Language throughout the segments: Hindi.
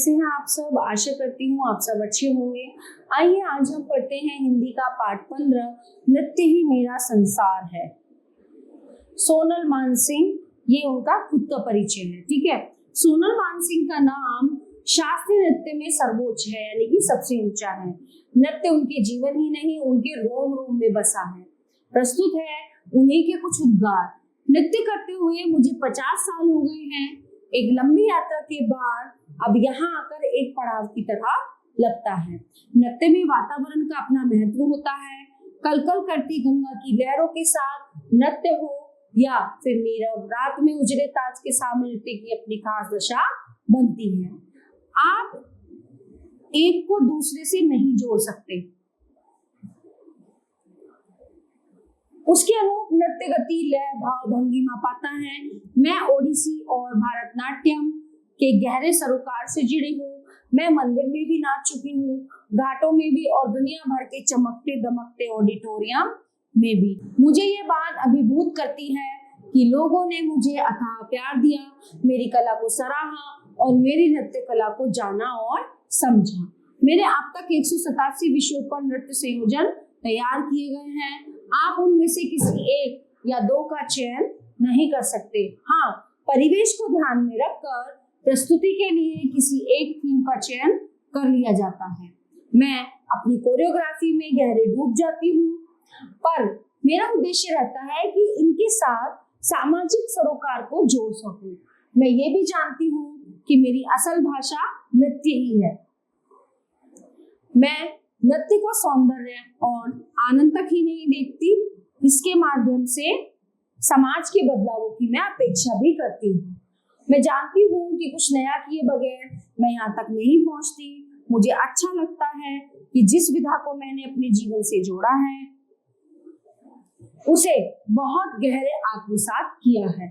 कैसे हैं आप सब? आशा करती हूँ आप सब अच्छे होंगे। आइए आज हम पढ़ते हैं हिंदी का पाठ 15, नृत्य ही मेरा संसार है। सोनल मानसिंह, ये उनका खुद का परिचय है। ठीक है, सोनल मानसिंह का नाम शास्त्रीय नृत्य में सर्वोच्च है, यानी कि सबसे ऊंचा है। नृत्य उनके जीवन ही नहीं, उनके रोम रोम में बसा है। प्रस्तुत है उन्हीं के कुछ उद्गार। नृत्य करते हुए मुझे 50 साल हो गए हैं। एक लंबी यात्रा के बाद अब यहाँ आकर एक पड़ाव की तरह लगता है। नृत्य में वातावरण का अपना महत्व होता है। कलकल करती गंगा की लहरों के साथ नृत्य हो या फिर नीरव रात में उजड़े ताज के सामने नृत्य की अपनी खास दशा बनती है। आप एक को दूसरे से नहीं जोड़ सकते। उसके अनुरूप नृत्य गति, लय, भाव, भंगिमा पाता है। मैं ओडिसी और भारतनाट्यम के गहरे सरोकार से जुड़ी हूँ। मैं मंदिर में भी नाच चुकी हूँ, घाटों में भी और दुनिया भर के चमकते दमकते ऑडिटोरियम में भी। मुझे ये बात अभिभूत करती है कि लोगों ने मुझे अथाह प्यार दिया, मेरी कला को सराहा और मेरी नृत्य कला को जाना और समझा। मेरे अब तक 187 विषयों पर नृत्य संयोजन तैयार किए गए हैं। आप उनमें से किसी एक या दो का चयन नहीं कर सकते। हाँ, परिवेश को ध्यान में रखकर प्रस्तुति के लिए किसी एक थीम का चयन कर लिया जाता है। मैं अपनी कोरियोग्राफी में गहरे डूब जाती हूँ, पर मेरा उद्देश्य रहता है कि इनके साथ सामाजिक सरोकार को जोड़ सकूं। मैं ये भी जानती हूँ कि मेरी असल भाषा नृत्य ही है। मैं नृत्य को सौंदर्य और आनंद तक ही नहीं देखती, इसके माध्यम से समाज के बदलावों की मैं अपेक्षा भी करती हूँ। मैं जानती हूँ कि कुछ नया किए बगैर मैं यहाँ तक नहीं पहुँचती। मुझे अच्छा लगता है कि जिस विधा को मैंने अपने जीवन से जोड़ा है उसे बहुत गहरे आत्मसात किया है।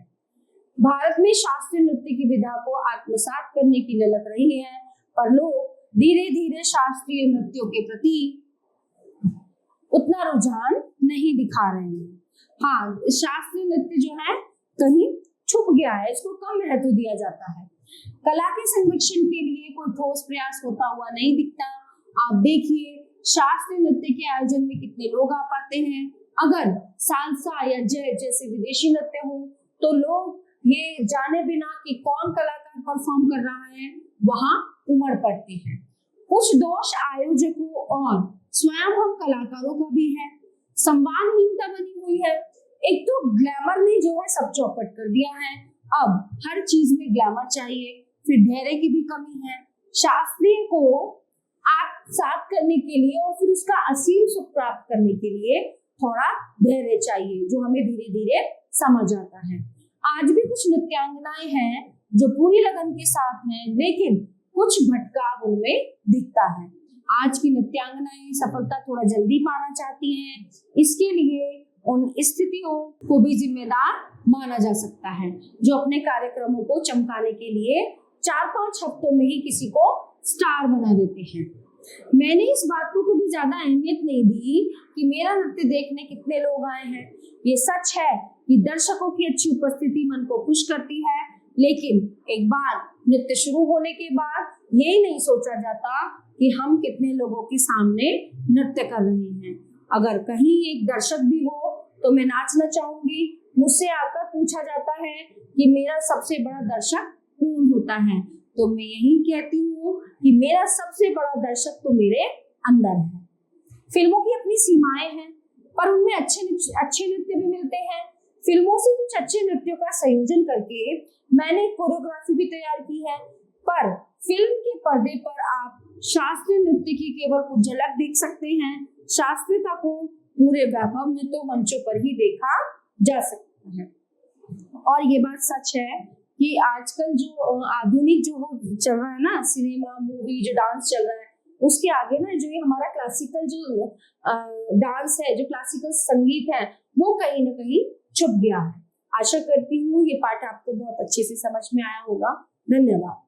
भारत में शास्त्रीय नृत्य की विधा को आत्मसात करने की ललक रही है, पर लोग धीरे धीरे शास्त्रीय नृत्यों के प्रति उतना रुझान नहीं दिखा रहे हैं। हाँ, शास्त्रीय नृत्य जो है कहीं छुप गया है, इसको कम महत्व दिया जाता है। कला के संरक्षण के लिए कोई ठोस प्रयास होता हुआ नहीं दिखता। आप देखिए, शास्त्रीय नृत्य के आयोजन में कितने लोग आ पाते हैं। अगर सालसा या जय जैसे विदेशी नृत्य हो तो लोग ये जाने बिना कि कौन कलाकार परफॉर्म कर रहा है वहां उमड़ पड़ते हैं। कुछ दोष आयोजकों और स्वयं हम कलाकारों का भी है। संवादहीनता बनी हुई है। एक तो ग्लैमर ने जो है सब चौपट कर दिया है। अब हर चीज में ग्लैमर चाहिए, फिर धैर्य की भी कमी है। शास्त्रीय को आत्मसात करने के लिए और फिर उसका असीम सुख प्राप्त करने के लिए थोड़ा धैर्य चाहिए, जो हमें धीरे धीरे समझ आता है। आज भी कुछ नृत्यांगनाएं हैं जो पूरी लगन के साथ हैं, लेकिन कुछ भटकाव उनमें दिखता है। आज की नृत्यांगनाएं सफलता थोड़ा जल्दी पाना चाहती हैं, इसके लिए उन स्थितियों को भी जिम्मेदार माना जा सकता है जो अपने कार्यक्रमों को चमकाने के लिए 4-5 हफ्तों में ही किसी को स्टार बना देते हैं। मैंने इस बात को कभी ज्यादा अहमियत नहीं दी कि मेरा नृत्य देखने कितने लोग आए हैं। ये सच है कि दर्शकों की अच्छी उपस्थिति मन को खुश करती है, लेकिन एक बार नृत्य शुरू होने के बाद ये नहीं सोचा जाता कि हम कितने लोगों के सामने नृत्य कर रहे हैं। अगर कहीं एक दर्शक भी हो तो मैं नाचना चाहूंगी। मुझसे आकर पूछा जाता है कि मेरा सबसे बड़ा दर्शक कौन होता है, तो मैं यही कहती हूँ कि मेरा सबसे बड़ा दर्शक तो मेरे अंदर है। फिल्मों की अपनी सीमाएं हैं, पर उनमें अच्छे नृत्य भी मिलते हैं। फिल्मों से कुछ अच्छे नृत्यों का संयोजन करके मैंने कोरियोग्राफी भी तैयार की है, पर फिल्म के पर्दे पर आप शास्त्रीय नृत्य की केवल कुछ झलक देख सकते हैं। शास्त्रीयता को पूरे वैभव में तो मंचों पर ही देखा जा सकता है। और ये बात सच है कि आजकल जो आधुनिक जो चल रहा है ना, सिनेमा, मूवी, जो डांस चल रहा है, उसके आगे ना जो ये हमारा क्लासिकल जो डांस है, जो क्लासिकल संगीत है, वो कहीं ना कहीं छुप गया है। आशा करती हूँ ये पाठ आपको बहुत अच्छे से समझ में आया होगा। धन्यवाद।